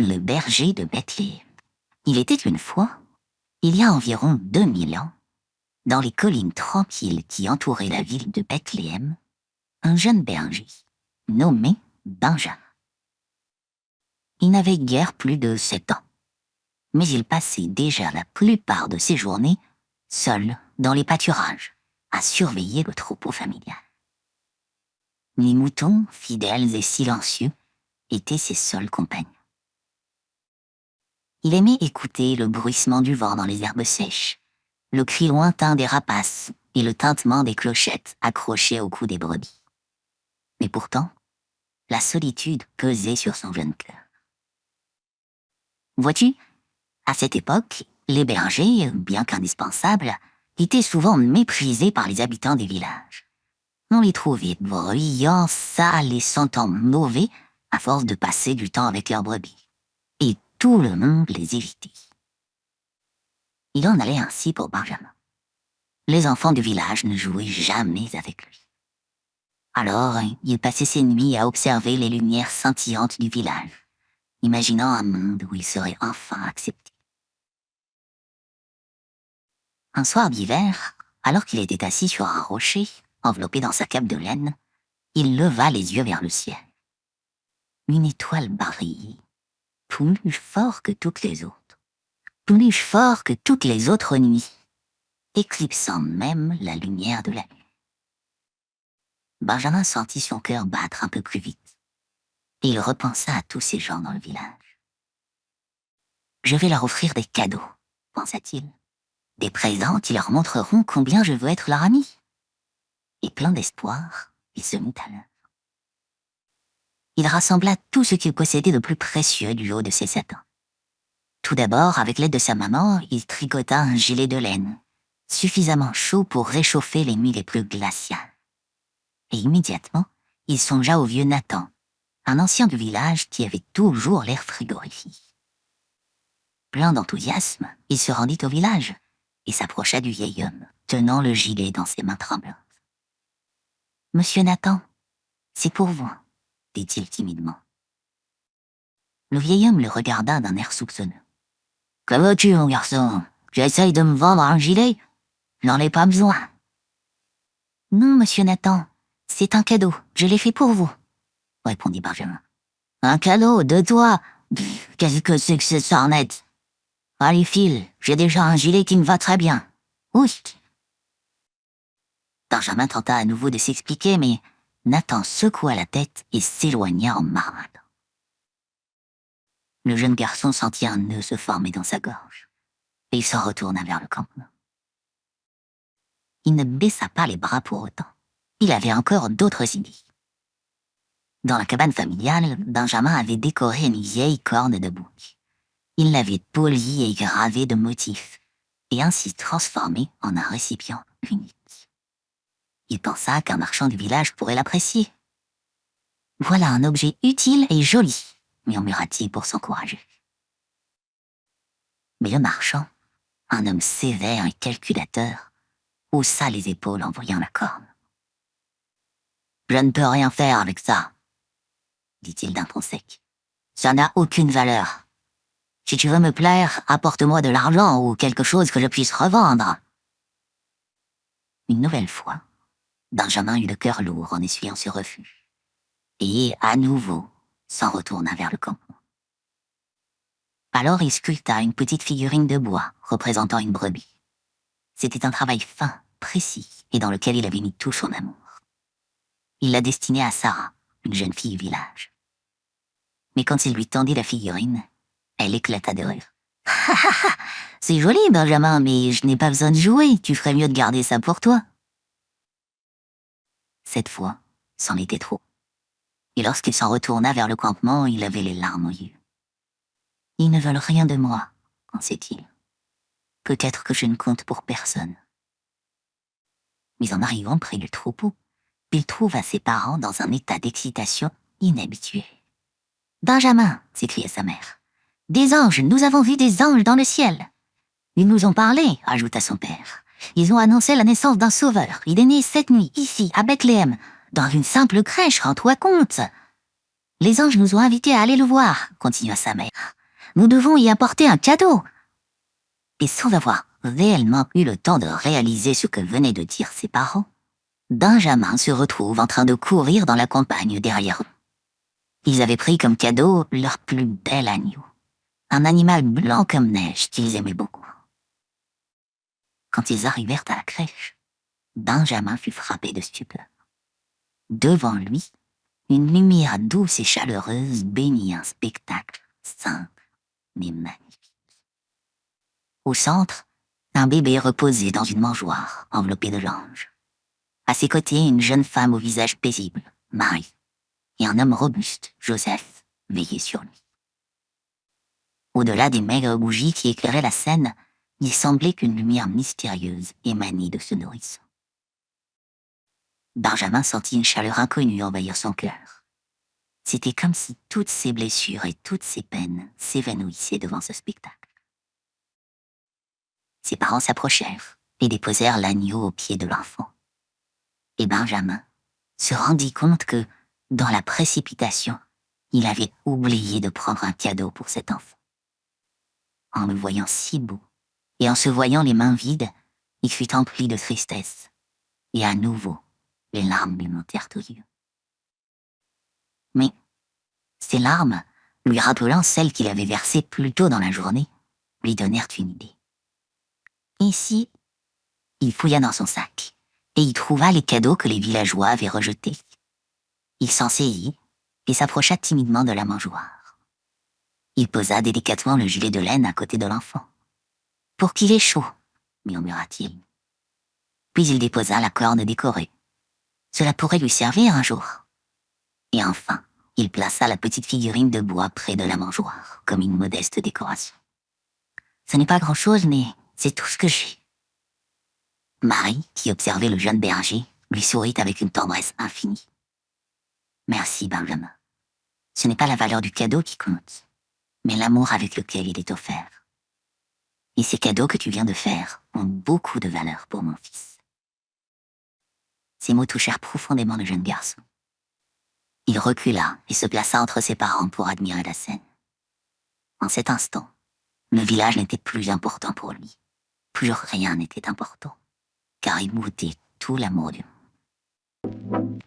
Le berger de Bethléem. Il était une fois, il y a environ 2000 ans, dans les collines tranquilles qui entouraient la ville de Bethléem, un jeune berger, nommé Benjamin. Il n'avait guère plus de 7 ans, mais il passait déjà la plupart de ses journées seul dans les pâturages, à surveiller le troupeau familial. Les moutons, fidèles et silencieux, étaient ses seuls compagnons. Il aimait écouter le bruissement du vent dans les herbes sèches, le cri lointain des rapaces et le tintement des clochettes accrochées au cou des brebis. Mais pourtant, la solitude pesait sur son jeune cœur. Vois-tu, à cette époque, les bergers, bien qu'indispensables, étaient souvent méprisés par les habitants des villages. On les trouvait bruyants, sales et sentant mauvais à force de passer du temps avec leurs brebis. Et tout le monde les évitait. Il en allait ainsi pour Benjamin. Les enfants du village ne jouaient jamais avec lui. Alors, il passait ses nuits à observer les lumières scintillantes du village, imaginant un monde où il serait enfin accepté. Un soir d'hiver, alors qu'il était assis sur un rocher, enveloppé dans sa cape de laine, il leva les yeux vers le ciel. Une étoile brillait, plus fort que toutes les autres, plus fort que toutes les autres nuits, éclipsant même la lumière de la lune. Benjamin sentit son cœur battre un peu plus vite, et il repensa à tous ces gens dans le village. « Je vais leur offrir des cadeaux, » pensa-t-il. « Des présents qui leur montreront combien je veux être leur ami. » Et plein d'espoir, il se mit à l'œuvre. Il rassembla tout ce qu'il possédait de plus précieux du haut de ses 7 ans. Tout d'abord, avec l'aide de sa maman, il tricota un gilet de laine, suffisamment chaud pour réchauffer les nuits les plus glaciales. Et immédiatement, il songea au vieux Nathan, un ancien du village qui avait toujours l'air frigorifié. Plein d'enthousiasme, il se rendit au village et s'approcha du vieil homme, tenant le gilet dans ses mains tremblantes. « Monsieur Nathan, c'est pour vous, » dit-il timidement. Le vieil homme le regarda d'un air soupçonneux. « Que veux-tu, mon garçon? J'essaye de me vendre un gilet? Je n'en ai pas besoin. »« Non, monsieur Nathan, c'est un cadeau, je l'ai fait pour vous, » répondit Benjamin. « Un cadeau de toi? Qu'est-ce que c'est que cette sornette? Allez, file, j'ai déjà un gilet qui me va très bien. Oui. » Benjamin tenta à nouveau de s'expliquer, mais Nathan secoua la tête et s'éloigna en marmottant. Le jeune garçon sentit un nœud se former dans sa gorge, et il s'en retourna vers le campement. Il ne baissa pas les bras pour autant. Il avait encore d'autres idées. Dans la cabane familiale, Benjamin avait décoré une vieille corne de bouc. Il l'avait polie et gravée de motifs, et ainsi transformée en un récipient unique. Il pensa qu'un marchand du village pourrait l'apprécier. « Voilà un objet utile et joli, » murmura-t-il pour s'encourager. Mais le marchand, un homme sévère et calculateur, haussa les épaules en voyant la corne. « Je ne peux rien faire avec ça, » dit-il d'un ton sec. « Ça n'a aucune valeur. Si tu veux me plaire, apporte-moi de l'argent ou quelque chose que je puisse revendre. » Une nouvelle fois, Benjamin eut le cœur lourd en essuyant ce refus, et, à nouveau, s'en retourna vers le campement. Alors il sculpta une petite figurine de bois représentant une brebis. C'était un travail fin, précis, et dans lequel il avait mis tout son amour. Il la destinait à Sarah, une jeune fille du village. Mais quand il lui tendit la figurine, elle éclata de rire. « C'est joli, Benjamin, mais je n'ai pas besoin de jouer, tu ferais mieux de garder ça pour toi. » Cette fois, c'en était trop. Et lorsqu'il s'en retourna vers le campement, il avait les larmes aux yeux. « Ils ne veulent rien de moi, » pensait-il. « Peut-être que je ne compte pour personne. » Mais en arrivant près du troupeau, il trouva ses parents dans un état d'excitation inhabitué. « Benjamin, » s'écria sa mère. « Des anges, nous avons vu des anges dans le ciel. »« Ils nous ont parlé, » ajouta son père. « Ils ont annoncé la naissance d'un sauveur. Il est né cette nuit, ici, à Bethléem, dans une simple crèche, rends-toi compte. » Les anges nous ont invités à aller le voir, continua sa mère. Nous devons y apporter un cadeau. Et sans avoir réellement eu le temps de réaliser ce que venaient de dire ses parents, Benjamin se retrouve en train de courir dans la campagne derrière eux. Ils avaient pris comme cadeau leur plus bel agneau, un animal blanc comme neige qu'ils aimaient beaucoup. Quand ils arrivèrent à la crèche, Benjamin fut frappé de stupeur. Devant lui, une lumière douce et chaleureuse baignit un spectacle simple mais magnifique. Au centre, un bébé reposait dans une mangeoire enveloppée de langes. À ses côtés, une jeune femme au visage paisible, Marie, et un homme robuste, Joseph, veillait sur lui. Au-delà des maigres bougies qui éclairaient la scène, il semblait qu'une lumière mystérieuse émanait de ce nourrisson. Benjamin sentit une chaleur inconnue envahir son cœur. C'était comme si toutes ses blessures et toutes ses peines s'évanouissaient devant ce spectacle. Ses parents s'approchèrent et déposèrent l'agneau aux pieds de l'enfant. Et Benjamin se rendit compte que, dans la précipitation, il avait oublié de prendre un cadeau pour cet enfant. En le voyant si beau, et en se voyant les mains vides, il fut empli de tristesse, et à nouveau, les larmes lui montèrent aux yeux. Mais ces larmes, lui rappelant celles qu'il avait versées plus tôt dans la journée, lui donnèrent une idée. Ici, il fouilla dans son sac, et y trouva les cadeaux que les villageois avaient rejetés. Il s'en saisit, et s'approcha timidement de la mangeoire. Il posa délicatement le gilet de laine à côté de l'enfant. « Pour qu'il ait chaud », murmura-t-il. Puis il déposa la corne décorée. Cela pourrait lui servir un jour. Et enfin, il plaça la petite figurine de bois près de la mangeoire, comme une modeste décoration. « Ce n'est pas grand-chose, mais c'est tout ce que j'ai. » Marie, qui observait le jeune berger, lui sourit avec une tendresse infinie. « Merci, Benjamin. Ce n'est pas la valeur du cadeau qui compte, mais l'amour avec lequel il est offert. Et ces cadeaux que tu viens de faire ont beaucoup de valeur pour mon fils. » Ces mots touchèrent profondément le jeune garçon. Il recula et se plaça entre ses parents pour admirer la scène. En cet instant, le village n'était plus important pour lui. Plus rien n'était important, car il goûtait tout l'amour du monde.